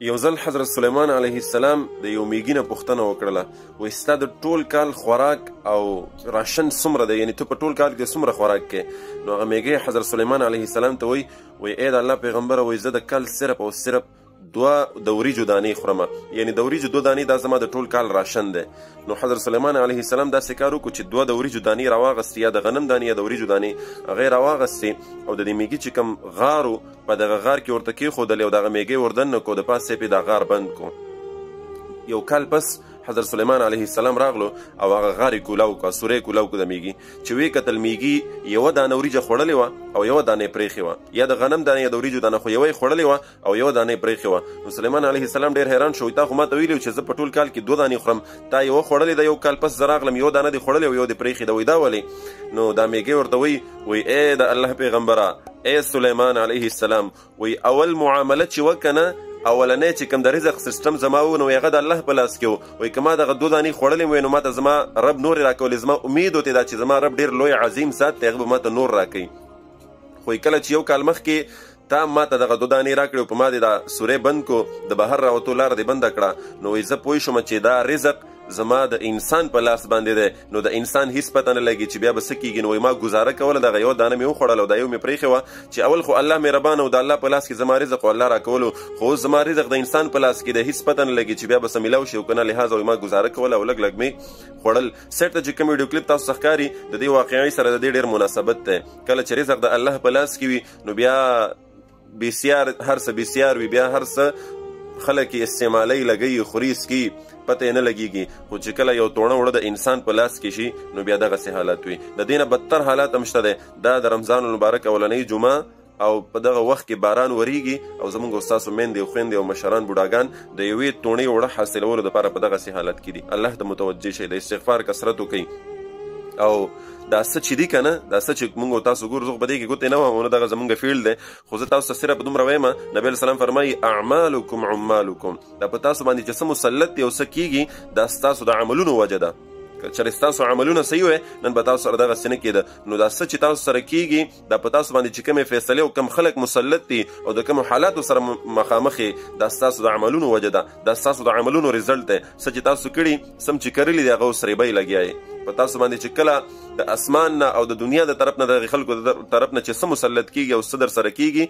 یو ځل حضرت سلیمان علیه السلام د یو میږي نه پوښتنه وکړله، وایي ستا د ټول کال خوراک او راشن څومره دی؟ یعنې ته په ټول کال کې څومره خوراک کوې؟ نو هغه میږی حضرت سلیمان علیه السلام ته وایي ای د الله پیغمبره، وایي زه د کال صرف او صرف 2 د وریجو دانې خورم، یعنې د وریجو 2 دانې دا زما د ټول کال راشن دی. نو حضرت سلیمان علیه السلام داسې کار وکړو چې 2 د وریجو دانې راواغستې، یا د غنم دانې یا د وریجو دانې هغه یې راواغستې او د دې میږي چې کوم غار و په دغه غار کې ورته کېښودلې او دغه میږی وردننه کړو، د پاسه یې پرې دا غار بند کړو. یو کال پس حضرت سلیمان علیه السلام راغلو او هغه غار یې کولاو کړه، سوری یې کولاو کړه د میږي، چې ویې کتل میږي یوه دانه وریجه خوړلې وه او یوه دانه یې پرېښې وه، یا د غنم دانه یا د وریجو دانه، خو یوه یې خوړلې وه او یوه دانه یې پرېښې وه. نو سلیمان علیه السلام ډېر حیران شو، تا خو ما ته ویلي چې زه په ټول کال کې 2 دانې خورم، تا یوه خوړلې ده، یو کال پس زه راغلم یوه دانه دې خوړلې او یوه دې پرېښې ده، وایي دا ولې؟ نو دا میږی ورته وایي ای د الله پیغمبره، ای سلیمان علیه السلام، وایي اول معامله چې وکنه اولنی چې کوم د رزق سیستم زما و نو هغه د الله په لاس کې و، وایي که ما دغه 2 دانې خوړلې وای نو ما ته زما رب نورې راکولې، زما امید وتې دا چې زما رب ډېر لوی عظیم ذات دی، هغه به ما ته نور راکوي. خو کله چې یو کال مخکې تا ما ته دغه 2 دانې راکړې او په ما دې دا سوری بند کو، د بهر راوتو لاره دې بنده کړه، نو وایي زه پوه شوم چې دا رزق زما د انسان په لاس باندې دی، نو د انسان هیڅ پته نه لګي چې بیا به څه کېږي. نو وایي ما ګزاره کوله، دغه یوه دانه مې وخوړله او دا یو مې پرېښې وه چې اول خو الله مهربانه او د الله په لاس کې زما رزق او الله راکولو، خو اوس زما رزق د انسان په لاس کې دی، هیڅ پته نه لګي چې بیا به څه میلاو شي او که نه، لحاظه وایي ما ګزاره کوله او لږ لږ مې خوړل. سیټ ته چې کوم ویډیو کلیپ تاسو ته ښکاري د دې واقعي سره د دې ډېر مناسبت دی. کله چې رزق د الله په لاس کې وي نو بیا بسیار هر څه بسیار وي، بیا هر څه خلک یې استعمالی لګوي، خوري سکي، پته یې نه لګېږي. خو چې کله یو توڼه وړه د انسان په لاس کې شي نو بیا دغسې حالت وي. د دې نه بدتر حالات هم شته دی. دا د رمضان المبارک اولنۍ جمعه او په دغه وخت کې باران وریږي او زمونږ او ستاسو میندې او خویندې او مشران بوډاګان د یوې توڼې وړه حاصلولو دپاره په دغسې حالت کې دي. الله ته متوجه شئ، د استغفار کثرت وکئ او دا څه چې دي که نه، دا څه چې موږ او تاسو ګورو، زه خو په دې کې ګوتې نه وم، نو دغه زمونږ فیلډ دی، خو زه تاسو ته صرف دومره وایم، نبي علیه السلام فرمایي اعمالکم عمالکم، دا په تاسو باندې چې څه مسلط دی او څه کېږي دا ستاسو د عملونو وجه ده. که چېرې ستاسو عملونه صحیح وی نن به تاسو سره دغسې نه کېده، نو دا څه چې تاسو سره کېږي دا په تاسو باندې چې کومې فیصلې او کوم خلک مسلط دي او د کومو حالاتو سره مخامخ یې، دا ستاسو د عملونو وجه ده، دا ستاسو د عملونو ریزلټ دی. څه چې تاسو کړي، سم چې کرلي دي هغه اوس ریبۍ لګیا یې په تاسو باندې، چې کله د اسمان نه او د دنیا د طرف نه د خلکو د طرف نه چې څه مسلط کېږي او څه در سره کېږي